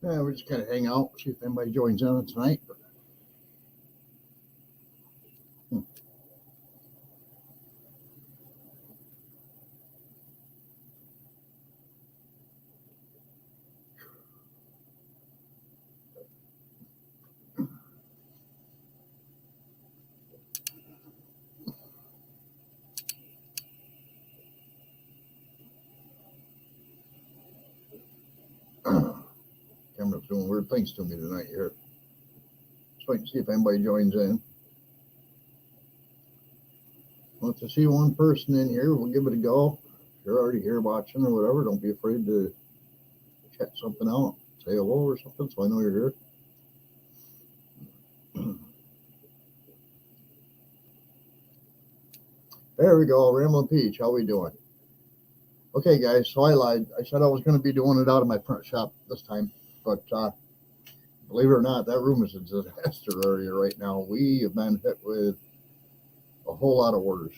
We just kind of hang out, see if anybody joins in tonight. Camera's doing weird things to me tonight here. Just wait and see if anybody joins in. Well, to see one person in here, we'll give it a go. If you're already here watching or whatever, don't be afraid to check something out. Say hello or something so I know you're here. There we go, Ramblin' Peach. How we doing? Okay, guys, so I lied. I said I was going to be doing it out of my print shop this time, but believe it or not, that room is a disaster area right now. We have been hit with a whole lot of orders.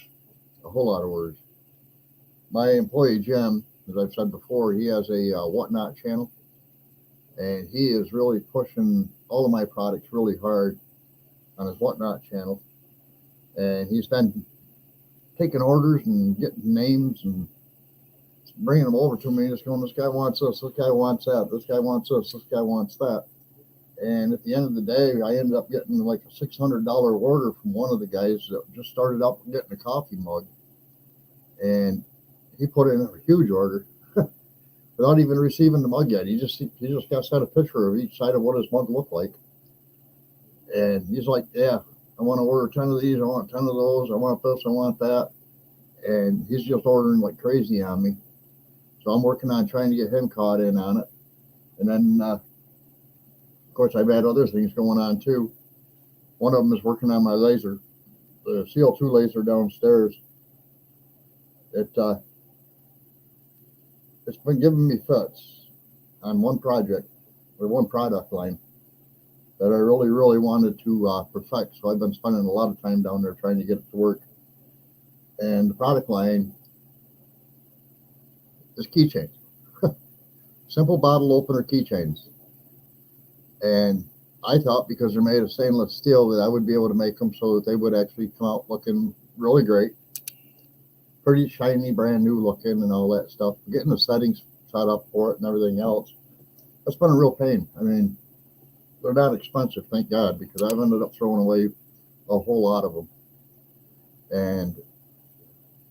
My employee, Jim, as I've said before, he has a Whatnot channel, and he is really pushing all of my products really hard on his Whatnot channel, and he's been taking orders and getting names and bringing them over to me, just going, this guy wants this guy wants that, this guy wants this guy wants that. And at the end of the day, I ended up getting like a $600 order from one of the guys that just started out getting a coffee mug. And he put in a huge order without even receiving the mug yet. He just got sent a picture of each side of what his mug looked like. And he's like, yeah, I want to order 10 of these, I want 10 of those, I want this, I want that. And he's just ordering like crazy on me. So I'm working on trying to get him caught in on it. And then, of course, I've had other things going on too. One of them is working on my laser, the CO2 laser downstairs. It's been giving me fits on one project or one product line that I really, really wanted to perfect. So I've been spending a lot of time down there trying to get it to work. And the product line is keychains. Simple bottle opener keychains. And I thought because they're made of stainless steel that I would be able to make them so that they would actually come out looking really great. Pretty shiny, brand new looking and all that stuff. Getting the settings set up for it and everything else. That's been a real pain. I mean, they're not expensive, thank God, because I've ended up throwing away a whole lot of them. And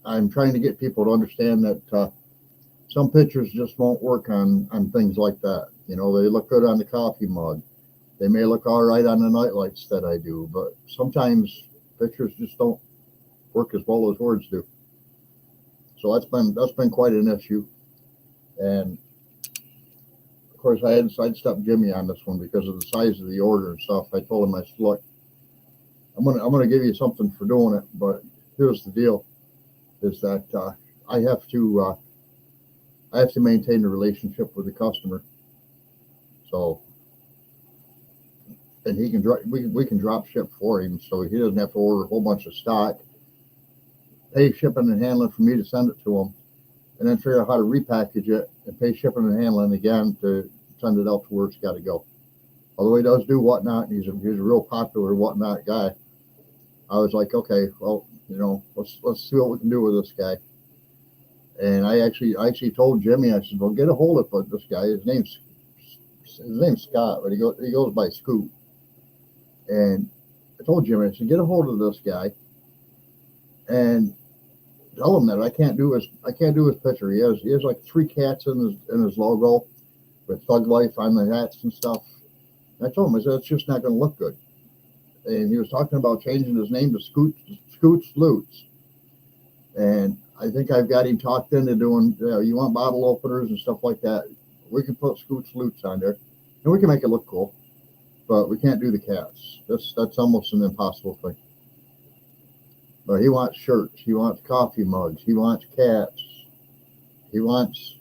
I'm trying to get people to understand that some pictures just won't work on things like that. You know, they look good on the coffee mug. They may look all right on the nightlights that I do, but sometimes pictures just don't work as well as words do. So that's been quite an issue. And of course, I had to sidestep Jimmy on this one because of the size of the order and stuff. I told him, I said, look, I'm gonna give you something for doing it, but here's the deal: is that I have to maintain the relationship with the customer. So, and he can we can drop ship for him, so he doesn't have to order a whole bunch of stock, pay shipping and handling for me to send it to him, and then figure out how to repackage it and pay shipping and handling again to send it out to where it's got to go. Although he does do Whatnot, and he's a real popular Whatnot guy. I was like, okay, well, you know, let's see what we can do with this guy. And I actually told Jimmy, I said, well, get a hold of this guy. His name's Scott, but he goes by Scoot. And I told Jimmy, I said, get a hold of this guy and tell him that I can't do his picture. He has like 3 cats in his logo with Thug Life on the hats and stuff. And I told him, I said, it's just not going to look good. And he was talking about changing his name to Scoots Loots. And I think I've got him talked into doing, you want bottle openers and stuff like that. We can put Scoots Loots on there, and we can make it look cool, but we can't do the cats. That's almost an impossible thing. But he wants shirts, he wants coffee mugs, he wants cats, he wants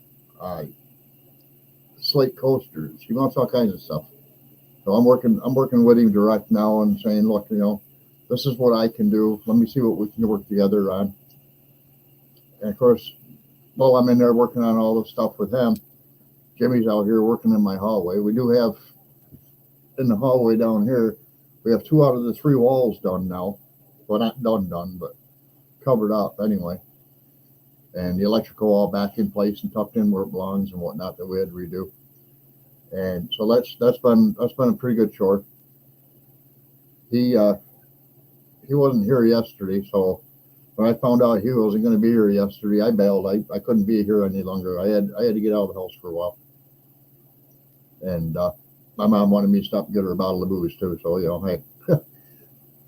slate coasters, he wants all kinds of stuff. So I'm working with him direct now and saying, look, you know, this is what I can do. Let me see what we can work together on. And of course, while I'm in there working on all this stuff with him, Jimmy's out here working in my hallway. We do have in the hallway down here, we have 2 out of the 3 walls done now. Well, not done, but covered up anyway. And the electrical all back in place and tucked in where it belongs and whatnot that we had to redo. And so that's been a pretty good chore. He wasn't here yesterday, so when I found out he wasn't going to be here yesterday, I bailed. I couldn't be here any longer. I had to get out of the house for a while. And my mom wanted me to stop and get her a bottle of booze too. So, hey,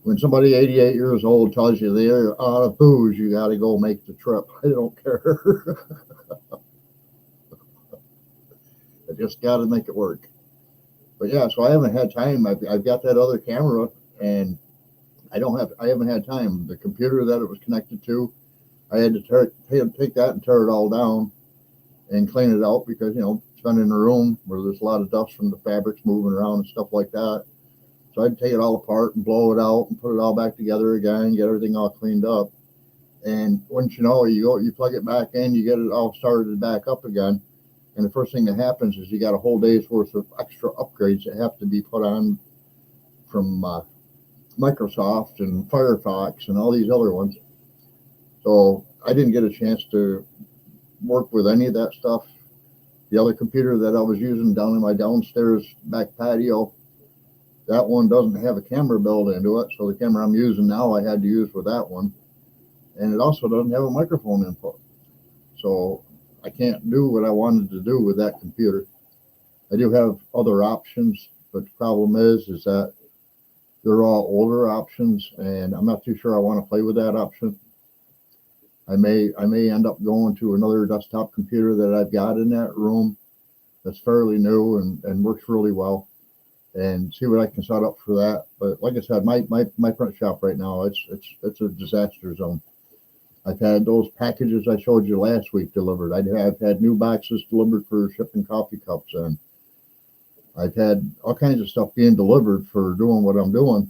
when somebody 88 years old tells you they're out of booze, you got to go make the trip. I don't care. I just got to make it work. But yeah, so I haven't had time. I've got that other camera, and I haven't had time. The computer that it was connected to, I had to take that and tear it all down and clean it out because, it's been in a room where there's a lot of dust from the fabrics moving around and stuff like that. So I'd take it all apart and blow it out and put it all back together again, get everything all cleaned up. And once you know, you plug it back in, you get it all started back up again. And the first thing that happens is you got a whole day's worth of extra upgrades that have to be put on from Microsoft and Firefox and all these other ones. So I didn't get a chance to work with any of that stuff. The other computer that I was using down in my downstairs back patio, that one doesn't have a camera built into it. So the camera I'm using now, I had to use with that one. And it also doesn't have a microphone input. So I can't do what I wanted to do with that computer. I do have other options, but the problem is that they're all older options, and I'm not too sure I want to play with that option. I may end up going to another desktop computer that I've got in that room that's fairly new and works really well, and see what I can set up for that. But like I said, my print shop right now, it's a disaster zone. I've had those packages I showed you last week delivered. I've had new boxes delivered for shipping coffee cups, and I've had all kinds of stuff being delivered for doing what I'm doing.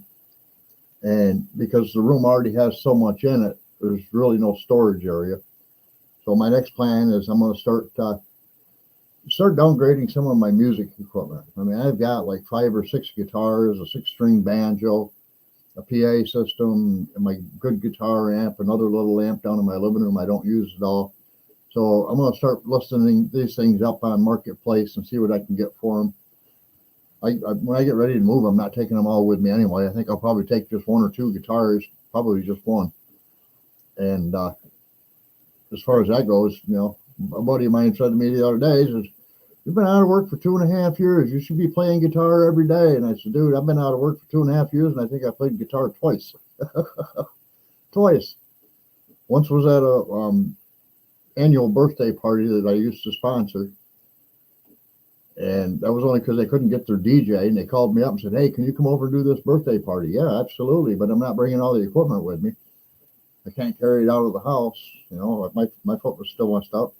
And because the room already has so much in it, there's really no storage area. So my next plan is I'm going to start downgrading some of my music equipment. I mean, I've got like 5 or 6 guitars, a 6-string banjo, a PA system, and my good guitar amp, another little amp down in my living room I don't use at all. So I'm going to start listing these things up on Marketplace and see what I can get for them. When I get ready to move, I'm not taking them all with me anyway. I think I'll probably take just 1 or 2 guitars, probably just one. And as far as that goes, a buddy of mine said to me the other day, he says, "You've been out of work for 2.5 years. You should be playing guitar every day." And I said, "Dude, I've been out of work for 2.5 years, and I think I played guitar twice." Twice. Once was at a annual birthday party that I used to sponsor. And that was only because they couldn't get their DJ, and they called me up and said, "Hey, can you come over and do this birthday party?" "Yeah, absolutely, but I'm not bringing all the equipment with me. I can't carry it out of the house." My foot was still messed up.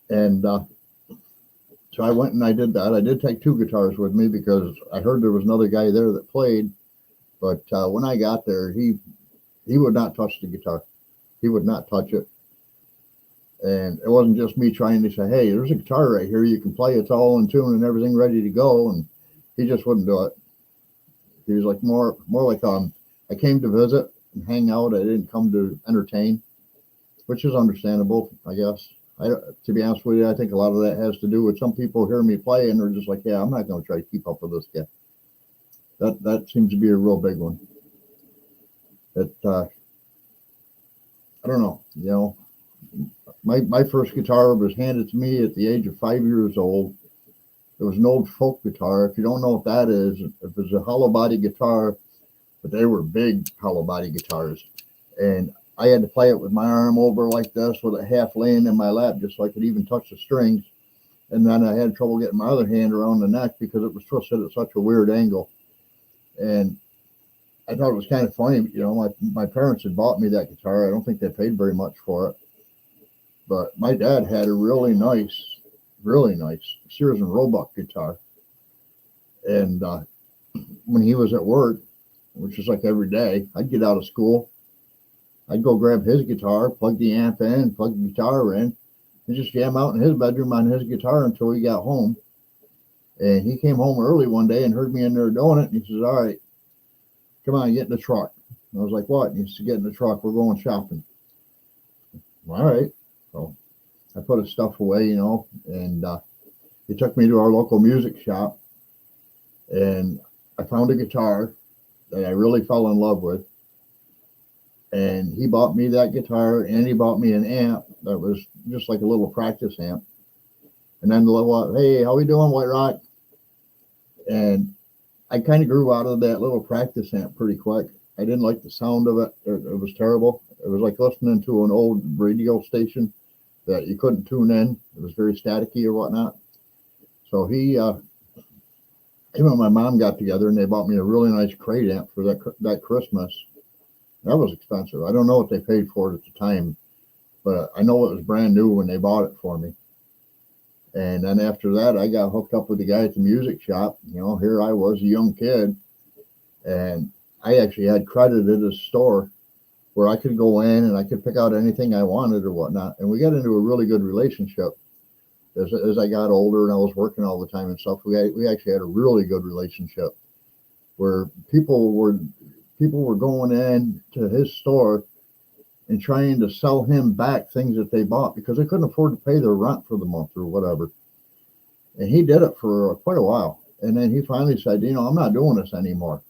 And so I went and I did that. I did take 2 guitars with me because I heard there was another guy there that played. But when I got there, he would not touch the guitar. He would not touch it. And it wasn't just me trying to say, "Hey, there's a guitar right here. You can play. It's all in tune and everything ready to go." And he just wouldn't do it. He was like more like I came to visit and hang out. I didn't come to entertain, which is understandable, I guess. To be honest with you, I think a lot of that has to do with some people hear me play and they're just like, "Yeah, I'm not going to try to keep up with this guy." That seems to be a real big one. I don't know. My first guitar was handed to me at the age of 5 years old. It was an old folk guitar. If you don't know what that is, it was a hollow body guitar, but they were big hollow body guitars. And I had to play it with my arm over like this with it half laying in my lap just so I could even touch the strings. And then I had trouble getting my other hand around the neck because it was twisted at such a weird angle. And I thought it was kind of funny. My parents had bought me that guitar. I don't think they paid very much for it. But my dad had a really nice Sears and Roebuck guitar. And when he was at work, which was like every day, I'd get out of school. I'd go grab his guitar, plug the amp in, plug the guitar in, and just jam out in his bedroom on his guitar until he got home. And he came home early one day and heard me in there doing it. And he says, all right, come on, get in the truck. And I was like, what? And he said, get in the truck. We're going shopping. All right. So I put his stuff away, and he took me to our local music shop. And I found a guitar that I really fell in love with. And he bought me that guitar, and he bought me an amp that was just like a little practice amp. And then the little, hey, how we doing, White Rock? And I kind of grew out of that little practice amp pretty quick. I didn't like the sound of it. It was terrible. It was like listening to an old radio station that you couldn't tune in. It was very staticky or whatnot. So him and my mom got together, and they bought me a really nice crate amp for that Christmas. That was expensive. I don't know what they paid for it at the time, but I know it was brand new when they bought it for me. And then after that, I got hooked up with the guy at the music shop. Here I was, a young kid, and I actually had credited a store where I could go in and I could pick out anything I wanted or whatnot. And we got into a really good relationship as I got older and I was working all the time and stuff. We actually had a really good relationship where people were going in to his store and trying to sell him back things that they bought because they couldn't afford to pay their rent for the month or whatever. And he did it for quite a while. And then he finally said, I'm not doing this anymore.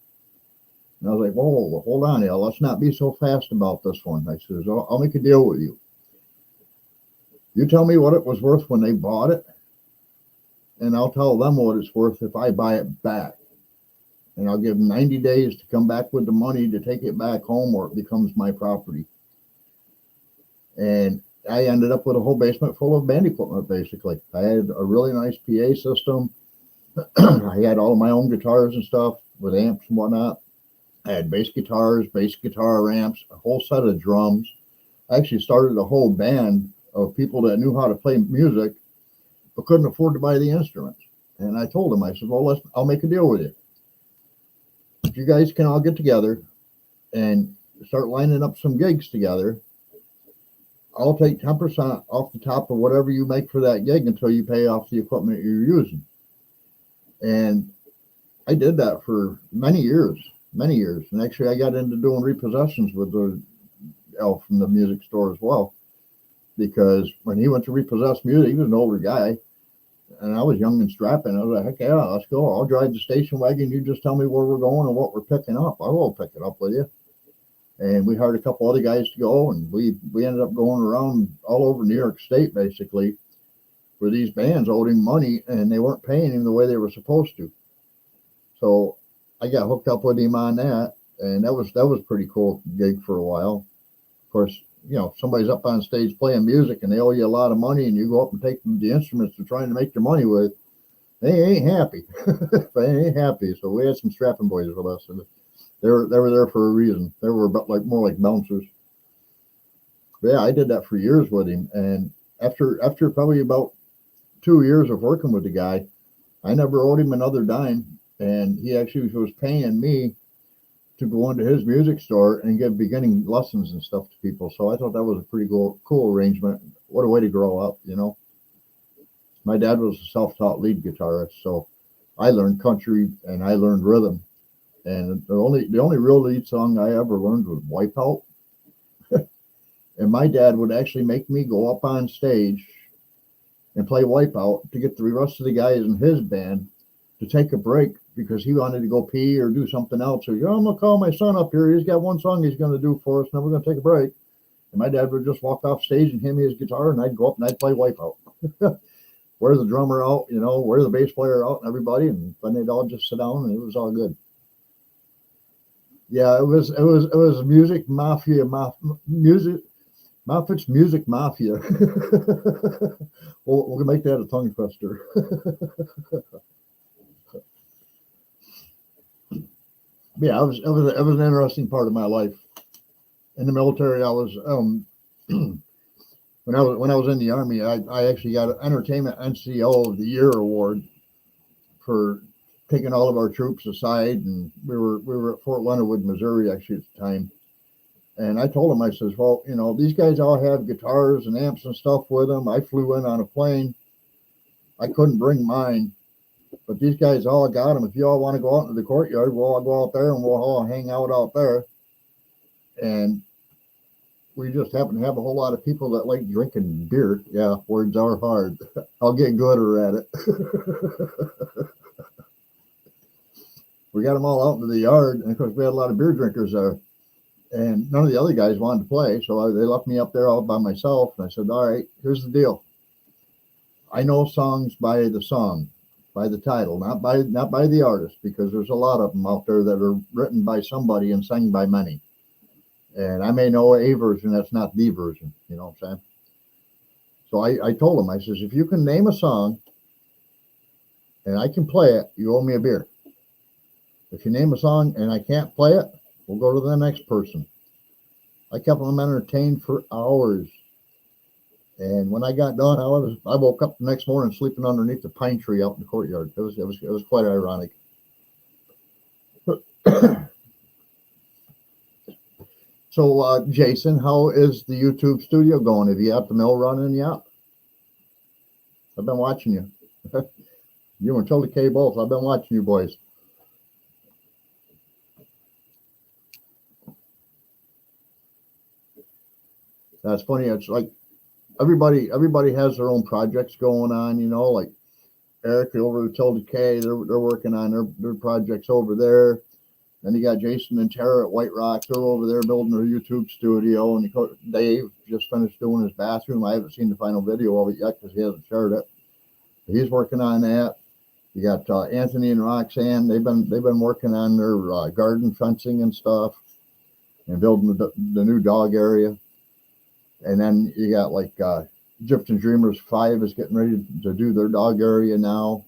And I was like, whoa, hold on, Al. Let's not be so fast about this one. I says, I'll make a deal with you. You tell me what it was worth when they bought it, and I'll tell them what it's worth if I buy it back. And I'll give them 90 days to come back with the money to take it back home or it becomes my property. And I ended up with a whole basement full of band equipment, basically. I had a really nice PA system. I had all of my own guitars and stuff with amps and whatnot. I had bass guitar amps, a whole set of drums. I actually started a whole band of people that knew how to play music but couldn't afford to buy the instruments. And I told them, I said, well, I'll make a deal with you. If you guys can all get together and start lining up some gigs together, I'll take 10% off the top of whatever you make for that gig until you pay off the equipment you're using. And I did that for many years. And actually, I got into doing repossessions with the elf from the music store as well. Because when he went to repossess music, he was an older guy. And I was young and strapping. I was like, heck yeah, let's go. I'll drive the station wagon. You just tell me where we're going and what we're picking up. I will pick it up with you. And we hired a couple other guys to go, and we ended up going around all over New York State, basically, where these bands owed him money, and they weren't paying him the way they were supposed to. So I got hooked up with him on that, and that was a pretty cool gig for a while. Of course, somebody's up on stage playing music, and they owe you a lot of money, and you go up and take the instruments they're trying to make your money with. They ain't happy. They ain't happy. So we had some strapping boys with us, and they were there for a reason. They were more like bouncers. But yeah, I did that for years with him. And after probably about 2 years of working with the guy, I never owed him another dime. And he actually was paying me to go into his music store and give beginning lessons and stuff to people. So I thought that was a pretty cool arrangement. What a way to grow up, My dad was a self-taught lead guitarist, so I learned country and I learned rhythm. And the only real lead song I ever learned was Wipeout. And my dad would actually make me go up on stage and play Wipeout to get the rest of the guys in his band to take a break because he wanted to go pee or do something else. So, I'm going to call my son up here. He's got one song he's going to do for us, and then we're going to take a break. And my dad would just walk off stage and hand me his guitar, and I'd go up and I'd play Wipeout. Wear the drummer out, wear the bass player out and everybody, and then they'd all just sit down, and it was all good. Yeah, it was music mafia, Moffitt's Music Mafia. We'll make that a tongue twister. Yeah, it was an interesting part of my life. In the military, I was when I was in the Army, I actually got an Entertainment NCO of the Year award for taking all of our troops aside, and we were at Fort Leonard Wood, Missouri, actually at the time, And I told him, I says, well, these guys all have guitars and amps and stuff with them. I flew in on a plane. I couldn't bring mine, but these guys all got them. If you all want to go out into the courtyard, we'll all go out there and we'll all hang out there. And we just happen to have a whole lot of people that like drinking beer. Yeah, words are hard. I'll get gooder at it. We got them all out into the yard, and of course we had a lot of beer drinkers there. And none of the other guys wanted to play, so they left me up there all by myself. And I said, all right, here's the deal. I know songs by the song, by the title, not by the artist, because there's a lot of them out there that are written by somebody and sung by many. And I may know a version that's not the version, you know what I'm saying? So I told him, I says, if you can name a song and I can play it, you owe me a beer. If you name a song and I can't play it, we'll go to the next person. I kept them entertained for hours. And when I got done, I woke up the next morning sleeping underneath the pine tree out in the courtyard. It was quite ironic. So, Jason, how is the YouTube studio going? Have you got the mill running yet? I've been watching you. You and Tilda K both. I've been watching you boys. That's funny. It's like everybody has their own projects going on, like Eric over at Tilda K, they're working on their projects over there. Then you got Jason and Tara at White Rock. They're over there building their YouTube studio. And Dave just finished doing his bathroom. I haven't seen the final video of it yet because he hasn't shared it. But he's working on that. You got Anthony and Roxanne. They've been working on their garden fencing and stuff and building the new dog area. And then you got like Gypton Dreamers 5 is getting ready to do their dog area now.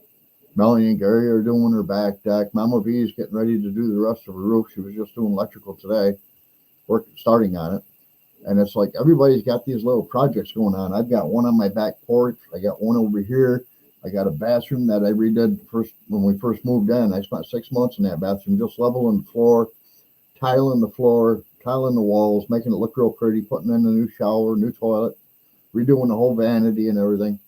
Melanie and Gary are doing her back deck. Mama V is getting ready to do the rest of her roof. She was just doing electrical today, starting on it. And it's like everybody's got these little projects going on. I've got one on my back porch. I got one over here. I got a bathroom that I redid when we first moved in. I spent 6 months in that bathroom, just leveling the floor, tiling the floor, tiling the walls, making it look real pretty, putting in a new shower, new toilet, redoing the whole vanity and everything.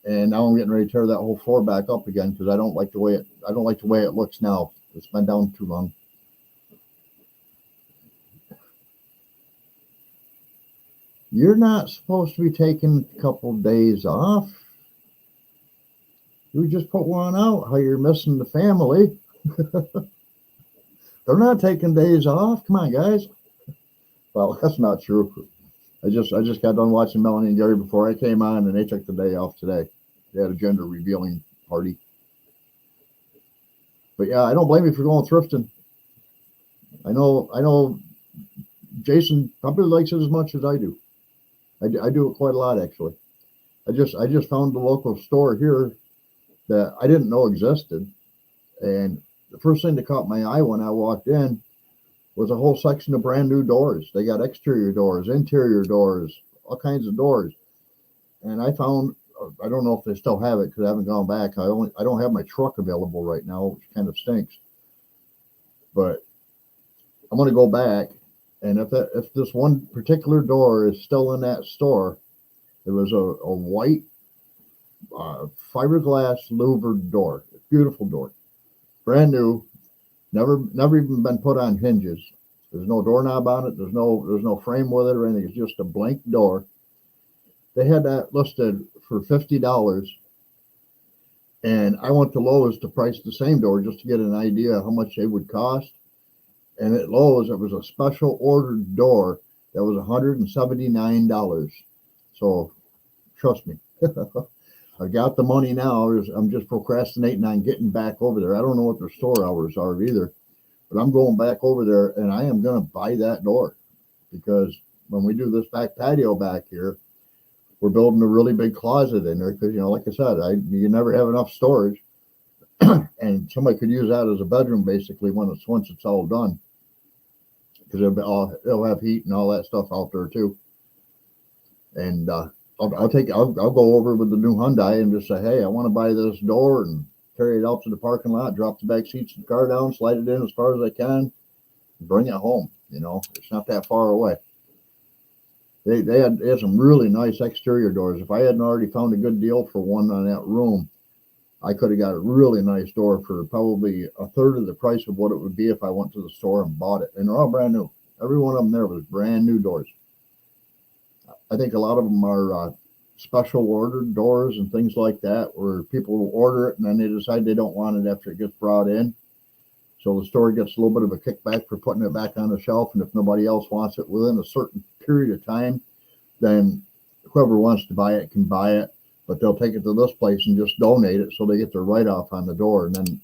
And now I'm getting ready to tear that whole floor back up again because I don't like the way it looks now. It's been down too long. You're not supposed to be taking a couple days off. You just put one out how you're missing the family. They're not taking days off. Come on, guys. Well, that's not true. I just got done watching Melanie and Gary before I came on, and they took the day off today. They had a gender revealing party. But yeah, I don't blame you for going thrifting. I know Jason probably likes it as much as I do. I do it quite a lot, actually. I just found the local store here that I didn't know existed. And the first thing that caught my eye when I walked in was a whole section of brand new doors. They got exterior doors, interior doors, all kinds of doors. And I found, I don't know if they still have it because I haven't gone back. I don't have my truck available right now, which kind of stinks. But I'm going to go back, and if this one particular door is still in that store, it was a white fiberglass louvered door, beautiful door, brand new. Never even been put on hinges. There's no doorknob on it. There's no frame with it or anything. It's just a blank door. They had that listed for $50, and I went to Lowe's to price the same door just to get an idea of how much they would cost. And at Lowe's, it was a special ordered door that was $179. So trust me, I got the money now. I'm just procrastinating on getting back over there. I don't know what their store hours are either, but I'm going back over there, and I am going to buy that door because when we do this back patio back here, we're building a really big closet in there because, like I said, you never have enough storage, and somebody could use that as a bedroom basically once it's all done because it'll have heat and all that stuff out there too. And I'll go over with the new Hyundai and just say, hey, I want to buy this door and carry it out to the parking lot, drop the back seats of the car down, slide it in as far as I can, and bring it home. You know, it's not that far away. They had some really nice exterior doors. If I hadn't already found a good deal for one on that room, I could have got a really nice door for probably a third of the price of what it would be if I went to the store and bought it. And they're all brand new. Every one of them there was brand new doors. I think a lot of them are special ordered doors and things like that, where people will order it and then they decide they don't want it after it gets brought in. So the store gets a little bit of a kickback for putting it back on the shelf. And if nobody else wants it within a certain period of time, then whoever wants to buy it can buy it. But they'll take it to this place and just donate it so they get their write-off on the door. And then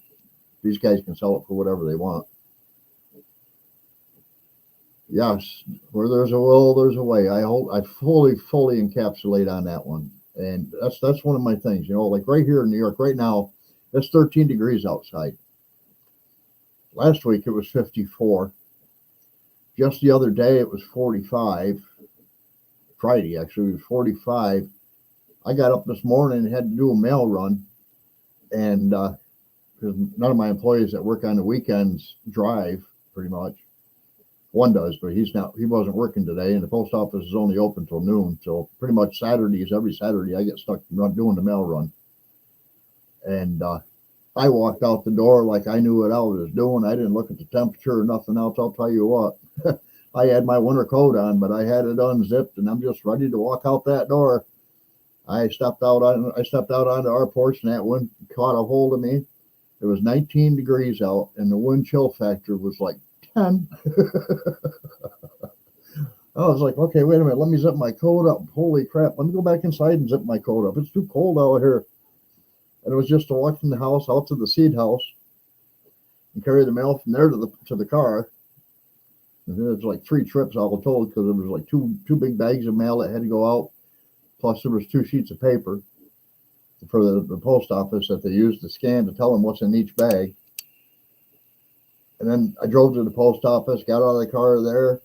these guys can sell it for whatever they want. Yes, where there's a will, there's a way. I fully encapsulate on that one. And that's one of my things. You know, like right here in New York right now, it's 13 degrees outside. Last week it was 54. Just the other day it was 45. Friday actually it was 45. I got up this morning and had to do a mail run, and because none of my employees that work on the weekends drive, pretty much. One does, but he wasn't working today, and the post office is only open till noon. So pretty much every Saturday I get stuck doing the mail run. And I walked out the door like I knew what I was doing. I didn't look at the temperature or nothing else. I'll tell you what, I had my winter coat on, but I had it unzipped, and I'm just ready to walk out that door. I stepped out onto our porch, and that wind caught a hold of me. It was 19 degrees out, and the wind chill factor was like 10. I was like, okay, wait a minute. Let me zip my coat up. Holy crap. Let me go back inside and zip my coat up. It's too cold out here. And it was just to walk from the house out to the seed house and carry the mail from there to the car. And it was like 3 trips all told, because there was like two big bags of mail that had to go out. Plus there was 2 sheets of paper for the post office that they used to scan to tell them what's in each bag. And then I drove to the post office, got out of the car there.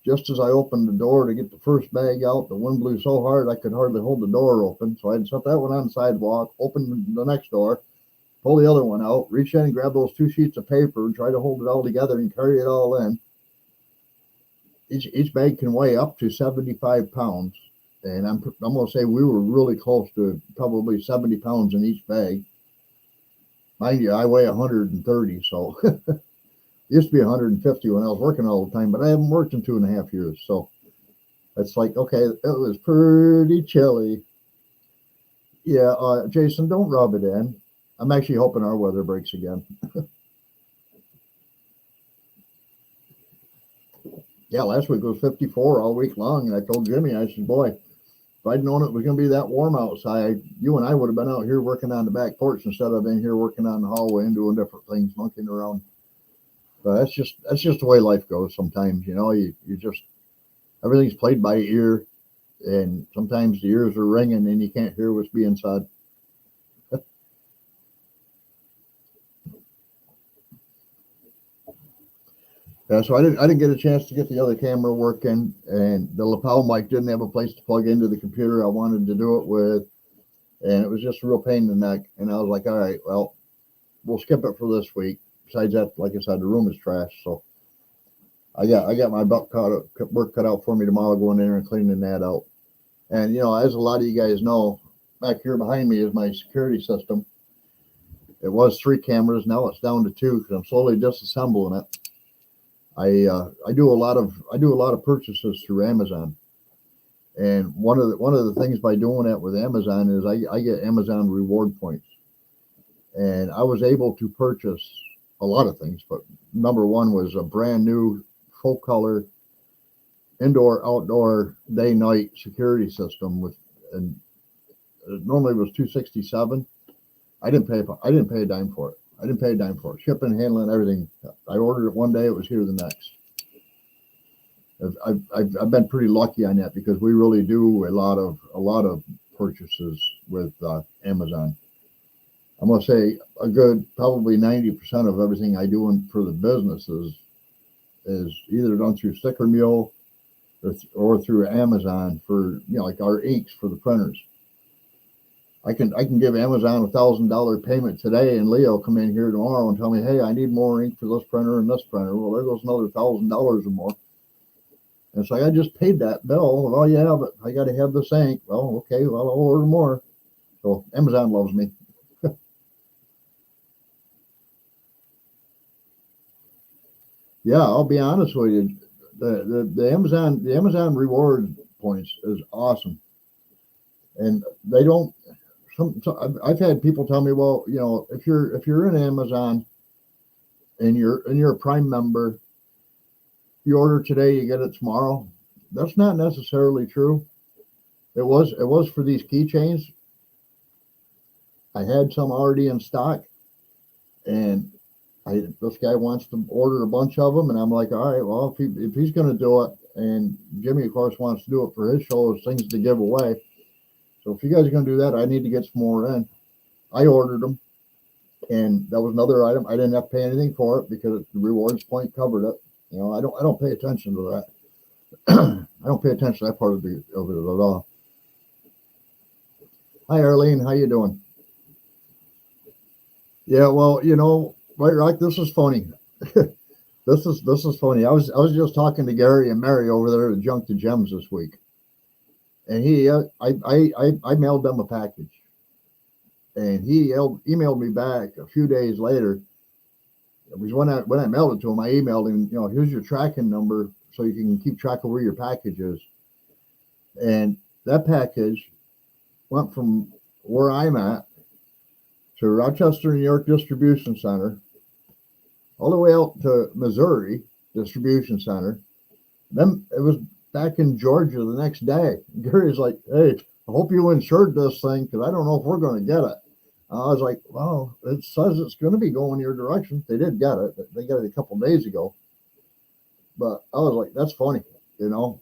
Just as I opened the door to get the first bag out, the wind blew so hard I could hardly hold the door open. So I had to set that one on the sidewalk, open the next door, pull the other one out, reach in and grab those 2 sheets of paper and try to hold it all together and carry it all in. Each bag can weigh up to 75 pounds. And I'm going to say we were really close to probably 70 pounds in each bag. Mind you, I weigh 130, so it used to be 150 when I was working all the time, but I haven't worked in 2.5 years. So it's like, okay, it was pretty chilly. Yeah, Jason, don't rub it in. I'm actually hoping our weather breaks again. Yeah, last week was 54 all week long, and I told Jimmy, I said, boy, if I'd known it was going to be that warm outside, you and I would have been out here working on the back porch instead of in here working on the hallway and doing different things, monkeying around. But that's just the way life goes sometimes, you know. You just, everything's played by ear, and sometimes the ears are ringing and you can't hear what's being said. Yeah, so I didn't get a chance to get the other camera working, and the lapel mic didn't have a place to plug into the computer I wanted to do it with, and it was just a real pain in the neck. And I was like, all right, well, we'll skip it for this week. Besides that, like I said, the room is trash, so I got my work cut out for me tomorrow, going in there and cleaning that out. And you know, as a lot of you guys know, back here behind me is my security system. It was 3 cameras, now it's down to 2 because I'm slowly disassembling it. I do a lot of purchases through Amazon, and one of the things by doing that with Amazon is I get Amazon reward points, and I was able to purchase a lot of things, but number one was a brand new full color indoor outdoor day night security system and it normally was $267. I didn't pay a dime for it. Shipping, handling, everything. I ordered it one day, it was here the next. I've been pretty lucky on that because we really do a lot of purchases with Amazon. I'm gonna say a good probably 90% of everything I do for the business is either done through Sticker Mule or through Amazon for, you know, like our inks for the printers. I can give Amazon $1,000 payment today, and Leo come in here tomorrow and tell me, hey, I need more ink for this printer and this printer. Well, there goes another $1,000 or more. And it's like, I just paid that bill. Oh, yeah, but I got to have this ink. Well, okay, well, I'll order more. So Amazon loves me. Yeah, I'll be honest with you. The Amazon reward points is awesome. And they don't, I've had people tell me, well, if you're in Amazon and you're a Prime member, you order today, you get it tomorrow. That's not necessarily true. It was for these keychains. I had some already in stock, and this guy wants to order a bunch of them, and I'm like, all right, well, if he's going to do it, and Jimmy, of course, wants to do it for his show, as things to give away. So if you guys are going to do that, I need to get some more in. I ordered them, and that was another item. I didn't have to pay anything for it because the rewards point covered it. I don't pay attention to that. I don't pay attention to that part of it at all. Hi, Arlene. How you doing? Yeah, well, right, this is funny. This is funny. I was just talking to Gary and Mary over there at Junk to Gems this week, and I mailed them a package, and he emailed me back a few days later. It was when I mailed it to him. I emailed him, here's your tracking number so you can keep track of where your package is. And that package went from where I'm at to Rochester, New York Distribution Center, all the way out to Missouri Distribution Center. Then it was back in Georgia the next day. Gary's like, hey, I hope you insured this thing because I don't know if we're going to get it. I was like, well, it says it's going to be going your direction. They did get it. They got it a couple of days ago. But I was like, that's funny.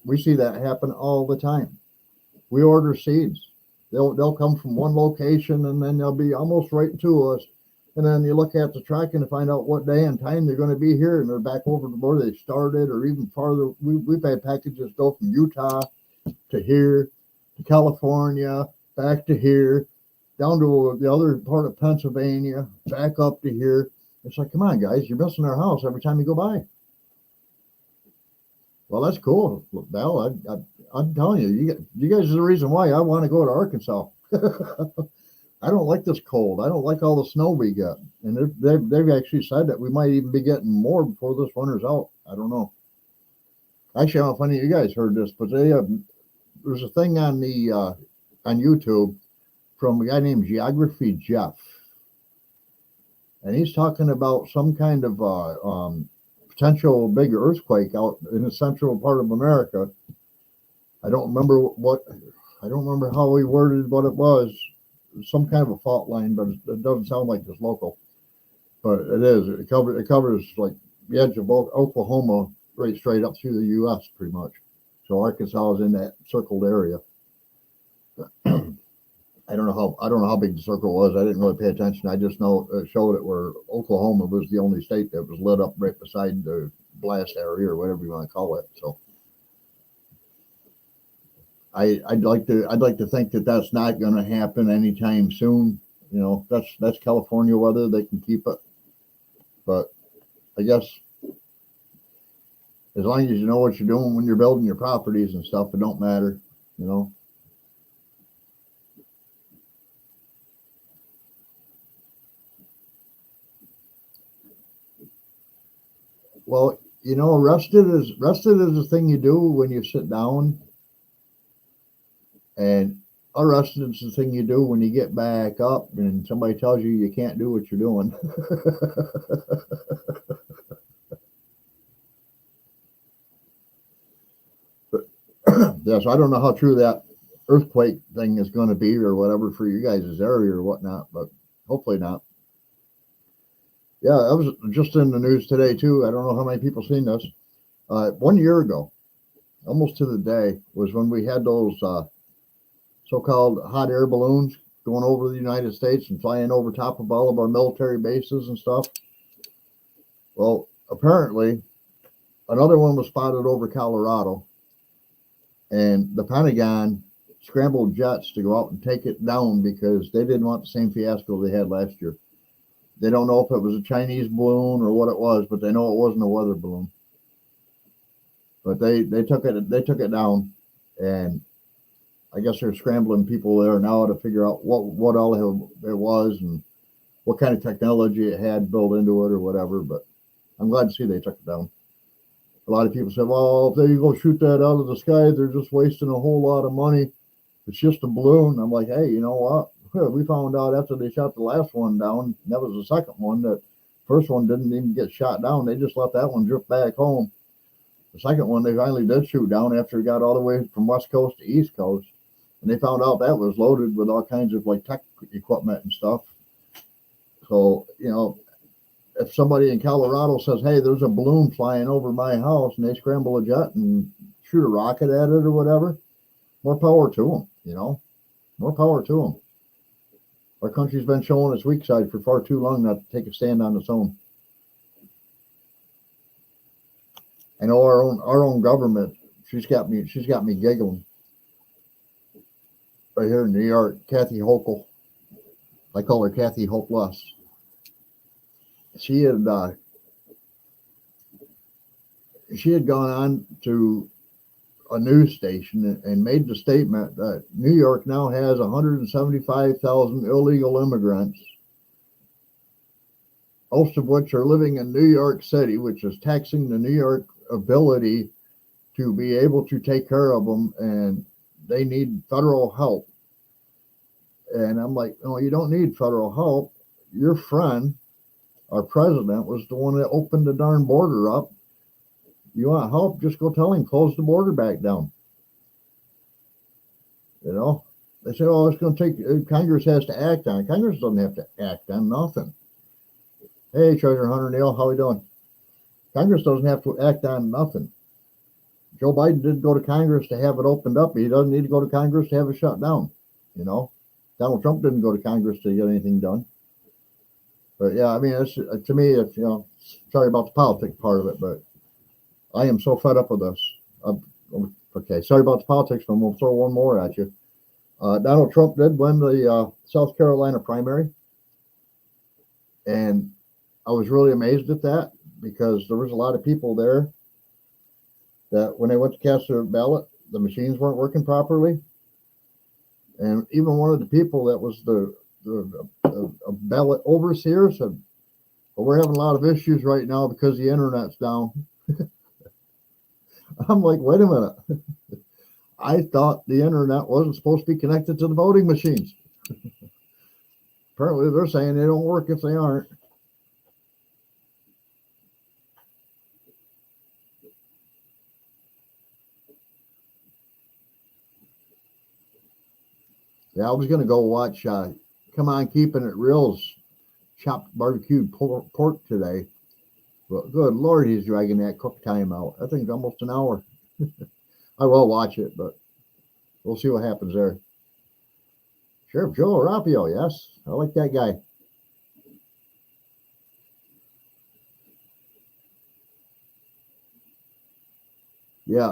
We see that happen all the time. We order seeds. They'll come from one location, and then they'll be almost right to us. And then you look at the tracking to find out what day and time they're going to be here, and they're back over to where they started or even farther. We've had packages go from Utah to here, to California, back to here, down to the other part of Pennsylvania, back up to here. It's like, come on, guys, you're missing our house every time you go by. Well, that's cool, Bell. I'm telling you guys are the reason why I want to go to Arkansas. I don't like this cold. I don't like all the snow we get. And they've actually said that we might even be getting more before this winter's out. I don't know. Actually, I don't know if any of you guys heard this, but there's a thing on YouTube from a guy named Geography Jeff. And he's talking about some kind of potential big earthquake out in the central part of America. I don't remember how he worded what it was. Some kind of a fault line, but it doesn't sound like it's local. But it is. It covers like the edge of both Oklahoma right straight up through the U.S. pretty much. So Arkansas is in that circled area. I don't know how big the circle was. I didn't really pay attention. I just know it showed it where Oklahoma was the only state that was lit up right beside the blast area or whatever you want to call it. So I'd like to think that that's not going to happen anytime soon. That's California weather. They can keep it, but I guess as long as you know what you're doing when you're building your properties and stuff, it don't matter. Well, rested is the thing you do when you sit down, and arrested is the thing you do when you get back up and somebody tells you can't do what you're doing. But, yeah, so I don't know how true that earthquake thing is going to be or whatever for you guys' area or whatnot, but hopefully not. Yeah, I was just in the news today too. I don't know how many people seen this. 1 year ago, almost to the day, was when we had those so-called hot air balloons going over the United States and flying over top of all of our military bases and stuff. Well, apparently, another one was spotted over Colorado, and the Pentagon scrambled jets to go out and take it down because they didn't want the same fiasco they had last year. They don't know if it was a Chinese balloon or what it was, but they know it wasn't a weather balloon. But they took it down, and I guess they're scrambling people there now to figure out what all it was and what kind of technology it had built into it or whatever. But I'm glad to see they took it down. A lot of people said, well, if they go shoot that out of the sky, they're just wasting a whole lot of money. It's just a balloon. I'm like, hey, you know what? We found out after they shot the last one down, that was the second one, that first one didn't even get shot down. They just let that one drift back home. The second one they finally did shoot down after it got all the way from West Coast to East Coast. And they found out that was loaded with all kinds of like tech equipment and stuff. So, you know, if somebody in Colorado says, hey, there's a balloon flying over my house, and they scramble a jet and shoot a rocket at it or whatever, more power to them, you know, more power to them. Our country's been showing its weak side for far too long not to take a stand on its own. I know our own government, she's got me giggling. Right here in New York, Kathy Hochul, I call her Kathy Hopeless. She had gone on to a news station and made the statement that New York now has 175,000 illegal immigrants, most of which are living in New York City, which is taxing the New York ability to be able to take care of them, and they need federal help. And I'm like, no, you don't need federal help. Your friend, our president, was the one that opened the darn border up. You want help? Just go tell him, close the border back down. You know, they say, oh, it's going to take, Congress has to act on it. Congress doesn't have to act on nothing. Hey, Treasure Hunter Neil, how we doing? Congress doesn't have to act on nothing. Joe Biden did go to Congress to have it opened up. He doesn't need to go to Congress to have it shut down. You know, Donald Trump didn't go to Congress to get anything done. But yeah, I mean, it's, to me, it's, you know, sorry about the politics part of it, but I am so fed up with this. Okay, sorry about the politics, but we'll throw one more at you. Donald Trump did win the South Carolina primary, and I was really amazed at that because there was a lot of people there that when they went to cast their ballot, the machines weren't working properly. And even one of the people that was the ballot overseer said, well, we're having a lot of issues right now because the internet's down. I'm like, wait a minute. I thought the internet wasn't supposed to be connected to the voting machines. Apparently they're saying they don't work if they aren't. Yeah, I was going to go watch Come On Keeping It Real's chopped barbecued pork today. But good Lord, he's dragging that cook time out. I think it's almost an hour. I will watch it, but we'll see what happens there. Sheriff Joe Arapio, yes. I like that guy. Yeah,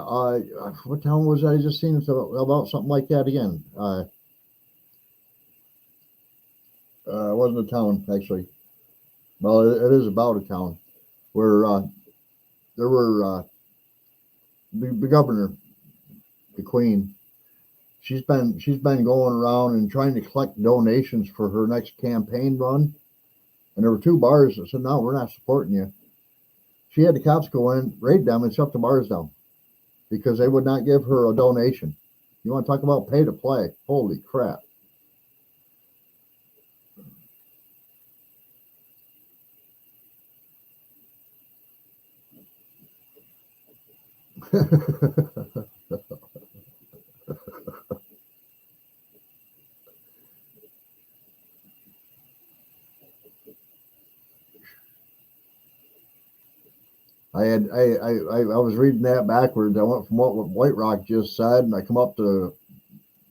what town was I just seen about something like that again? It wasn't a town, actually. Well, it is about a town where there were the governor, the queen. She's been going around and trying to collect donations for her next campaign run. And there were two bars that said, no, we're not supporting you. She had the cops go in, raid them, and shut the bars down because they would not give her a donation. You want to talk about pay to play? Holy crap. I was reading that backwards. I went from what White Rock just said, and I come up to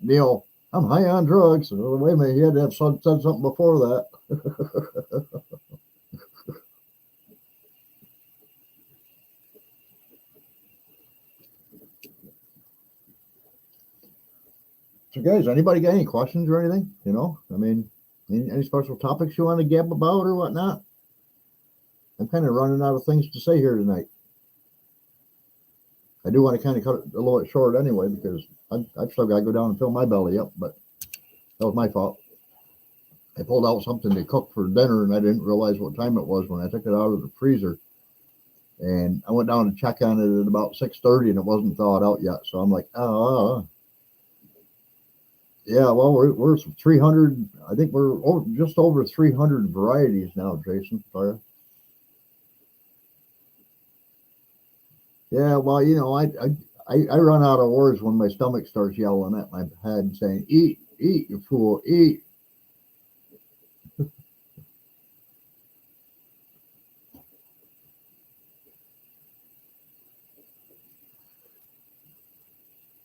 Neil. I'm high on drugs. Oh, wait a minute, he had to have said something before that. So, guys, anybody got any questions or anything? You know, I mean, any special topics you want to gab about or whatnot? I'm kind of running out of things to say here tonight. I do want to kind of cut it a little bit short anyway because I've still got to go down and fill my belly up, but that was my fault. I pulled out something to cook for dinner and I didn't realize what time it was when I took it out of the freezer. And I went down to check on it at about 6:30 and it wasn't thawed out yet. So I'm like, yeah, well, we're 300. I think we're just over 300 varieties now, Jason. Sorry. Yeah, well, I run out of words when my stomach starts yelling at my head saying, "Eat, eat, you fool, eat."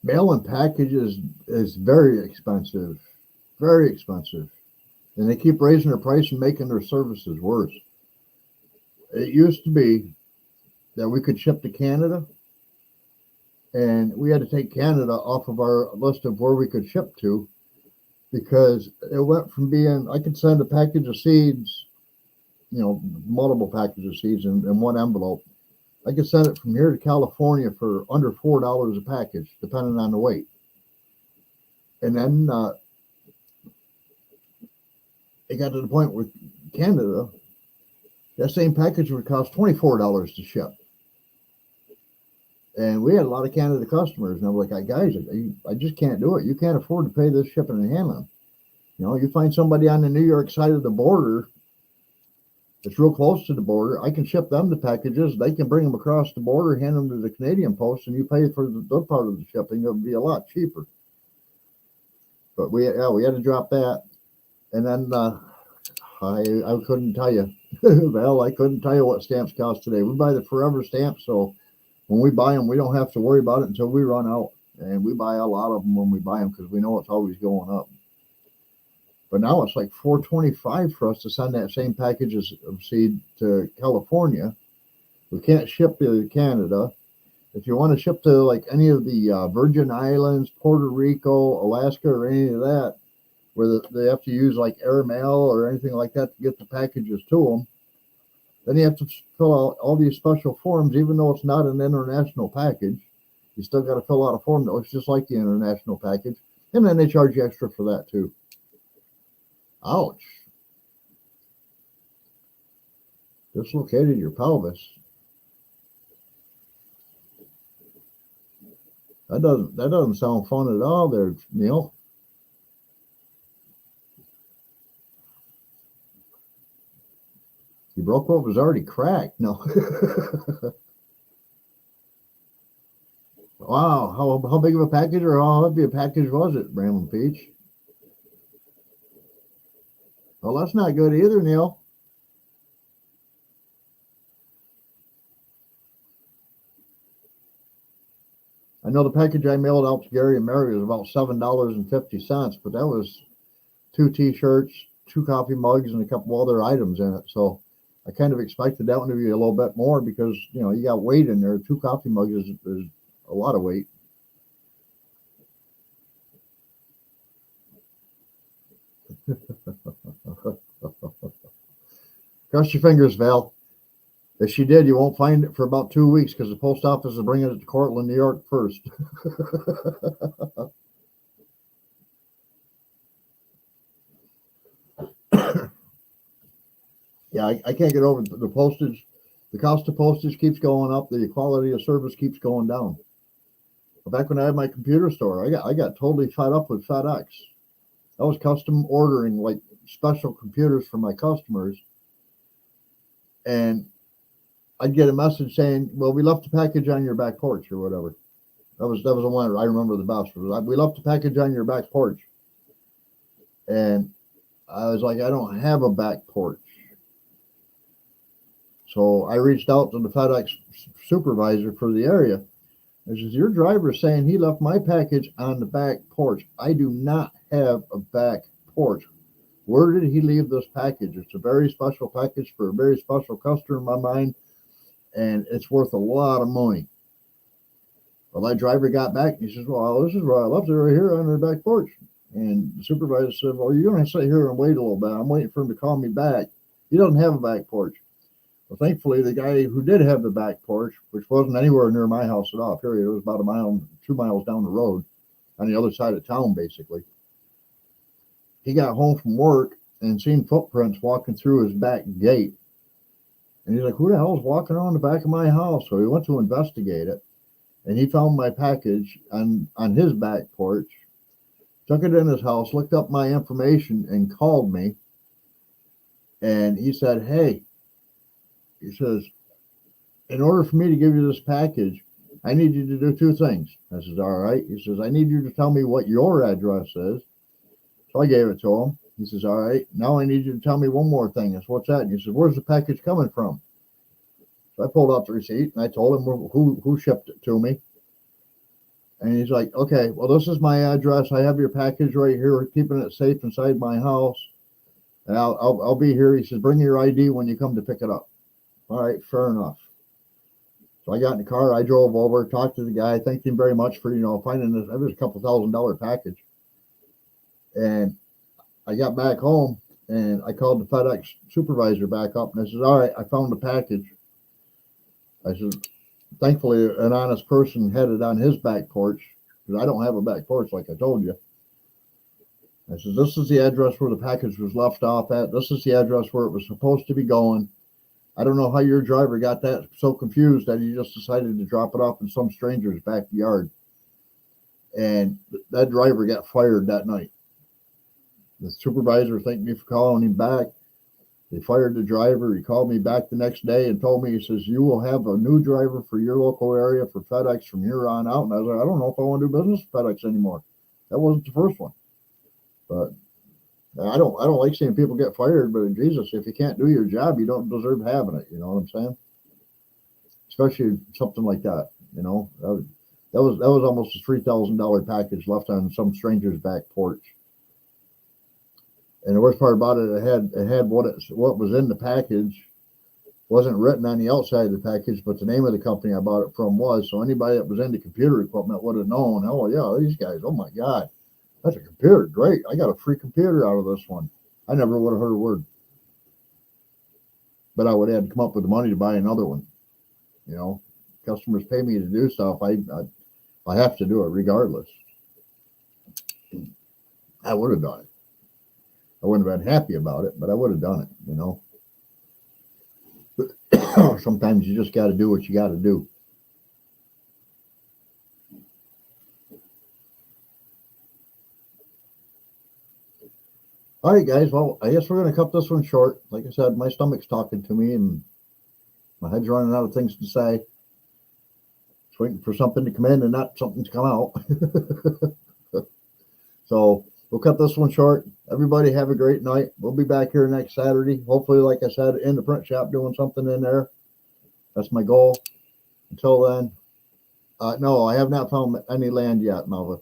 Mail-in packages is very expensive, and they keep raising their price and making their services worse. It used to be that we could ship to Canada, and we had to take Canada off of our list of where we could ship to because it went from being I could send a package of seeds, multiple packages of seeds in one envelope. I could send it from here to California for under $4 a package, depending on the weight. And then it got to the point with Canada, that same package would cost $24 to ship. And we had a lot of Canada customers, and I'm like, guys, I just can't do it. You can't afford to pay this shipping and handling. You find somebody on the New York side of the border that's real close to the border. I can ship them the packages. They can bring them across the border, hand them to the Canadian post, and you pay for the part of the shipping. It would be a lot cheaper. But we had to drop that. And then I couldn't tell you. Well, I couldn't tell you what stamps cost today. We buy the forever stamps, so when we buy them, we don't have to worry about it until we run out. And we buy a lot of them when we buy them because we know it's always going up. But now it's like $4.25 for us to send that same package of seed to California. We can't ship to Canada. If you want to ship to like any of the Virgin Islands, Puerto Rico, Alaska, or any of that, where they have to use like airmail or anything like that to get the packages to them, then you have to fill out all these special forms, even though it's not an international package. You still got to fill out a form that looks just like the international package. And then they charge you extra for that too. Ouch. Dislocated your pelvis. That doesn't sound fun at all there, Neil. You broke what was already cracked. No. Wow. How big of a package or how heavy a package was it, Bramble Peach? Well, that's not good either, Neil. I know the package I mailed out to Gary and Mary was about $7.50, but that was 2 T-shirts, 2 coffee mugs, and a couple other items in it. So I kind of expected that one to be a little bit more because, you got weight in there. 2 coffee mugs is a lot of weight. Cross your fingers, Val. If she did, you won't find it for about 2 weeks because the post office is bringing it to Cortland, New York first. Yeah, I can't get over the postage. The cost of postage keeps going up. The quality of service keeps going down. But back when I had my computer store, I got totally fed up with FedEx. I was custom ordering like special computers for my customers. And I'd get a message saying, well, we left the package on your back porch or whatever. That was the one I remember the best. We left the package on your back porch. And I was like, I don't have a back porch. So I reached out to the FedEx supervisor for the area. I says, your driver is saying he left my package on the back porch. I do not have a back porch. Where did he leave this package? It's a very special package for a very special customer in my mind, and it's worth a lot of money. Well, that driver got back and he says, well, this is where I left it right here on the back porch. And the supervisor said, well, you're going to sit here and wait a little bit. I'm waiting for him to call me back. He doesn't have a back porch. Well, thankfully, the guy who did have the back porch, which wasn't anywhere near my house at all, period, it was about a mile, 2 miles down the road on the other side of town, basically. He got home from work and seen footprints walking through his back gate. And he's like, who the hell is walking around the back of my house? So he went to investigate it, and he found my package on his back porch, took it in his house, looked up my information, and called me. And he said, hey, he says, in order for me to give you this package, I need you to do two things. I says, all right. He says, I need you to tell me what your address is. So I gave it to him. He says, all right, now I need you to tell me one more thing. I said, what's that? And he said, where's the package coming from? So I pulled out the receipt, and I told him who shipped it to me. And he's like, okay, well, this is my address. I have your package right here. We're keeping it safe inside my house. And I'll be here. He says, bring your ID when you come to pick it up. All right, fair enough. So I got in the car. I drove over, talked to the guy, thanked him very much for, finding this. It was a couple $1,000 package. And I got back home, and I called the FedEx supervisor back up, and I said, all right, I found the package. I said, thankfully, an honest person had it on his back porch, because I don't have a back porch like I told you. I said, this is the address where the package was left off at. This is the address where it was supposed to be going. I don't know how your driver got that so confused that he just decided to drop it off in some stranger's backyard. And that driver got fired that night. The supervisor thanked me for calling him back. They fired the driver. He called me back the next day and told me, he says, you will have a new driver for your local area for FedEx from here on out. And I was like, I don't know if I want to do business with FedEx anymore. That wasn't the first one. But I don't like seeing people get fired, but Jesus, if you can't do your job, you don't deserve having it. You know what I'm saying? Especially something like that. That was almost a $3,000 package left on some stranger's back porch. And the worst part about it, it had what was in the package. Wasn't written on the outside of the package, but the name of the company I bought it from was. So anybody that was into computer equipment would have known. Oh yeah, these guys. Oh my God. That's a computer. Great. I got a free computer out of this one. I never would have heard a word. But I would have to come up with the money to buy another one. Customers pay me to do stuff. I have to do it regardless. I would have done it. I wouldn't have been happy about it, but I would have done it, Sometimes you just got to do what you got to do. All right, guys. Well, I guess we're going to cut this one short. Like I said, my stomach's talking to me, and my head's running out of things to say. Just waiting for something to come in and not something to come out. So we'll cut this one short. Everybody have a great night. We'll be back here next Saturday. Hopefully, like I said, in the print shop doing something in there. That's my goal. Until then, no, I have not found any land yet, Melva.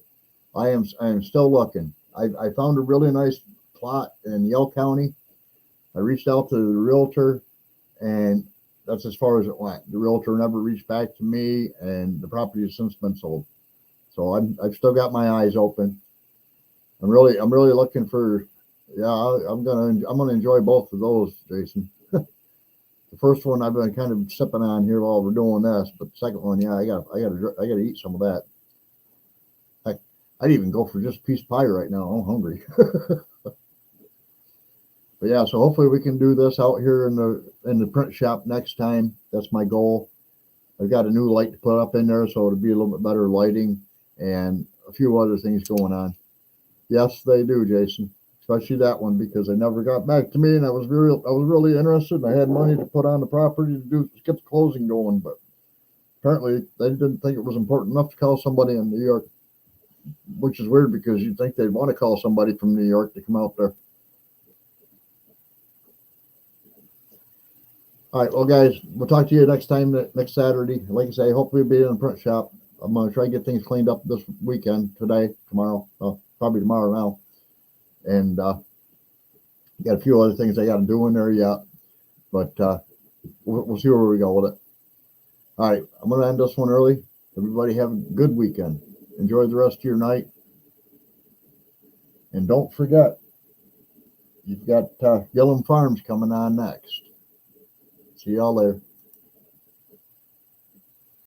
I am still looking. I found a really nice plot in Yell County. I reached out to the realtor, and that's as far as it went. The realtor never reached back to me, and the property has since been sold. So I've still got my eyes open. I'm really looking for. Yeah, I'm gonna enjoy both of those, Jason. The first one I've been kind of sipping on here while we're doing this, but the second one, yeah, I gotta eat some of that. I'd even go for just a piece of pie right now. I'm hungry. But yeah, so hopefully we can do this out here in the print shop next time. That's my goal. I've got a new light to put up in there, so it'll be a little bit better lighting and a few other things going on. Yes, they do, Jason. Especially that one, because they never got back to me, and I was really interested, and I had money to put on the property to get the closing going, but apparently they didn't think it was important enough to call somebody in New York, which is weird because you'd think they'd want to call somebody from New York to come out there. All right, well, guys, we'll talk to you next Saturday. Like I say, hopefully we'll be in the print shop. I'm going to try to get things cleaned up this weekend, tomorrow, probably tomorrow now. And got a few other things I got to do in there yet, but we'll see where we go with it. All right, I'm going to end this one early. Everybody have a good weekend. Enjoy the rest of your night. And don't forget, you've got Gillum Farms coming on next. See y'all later.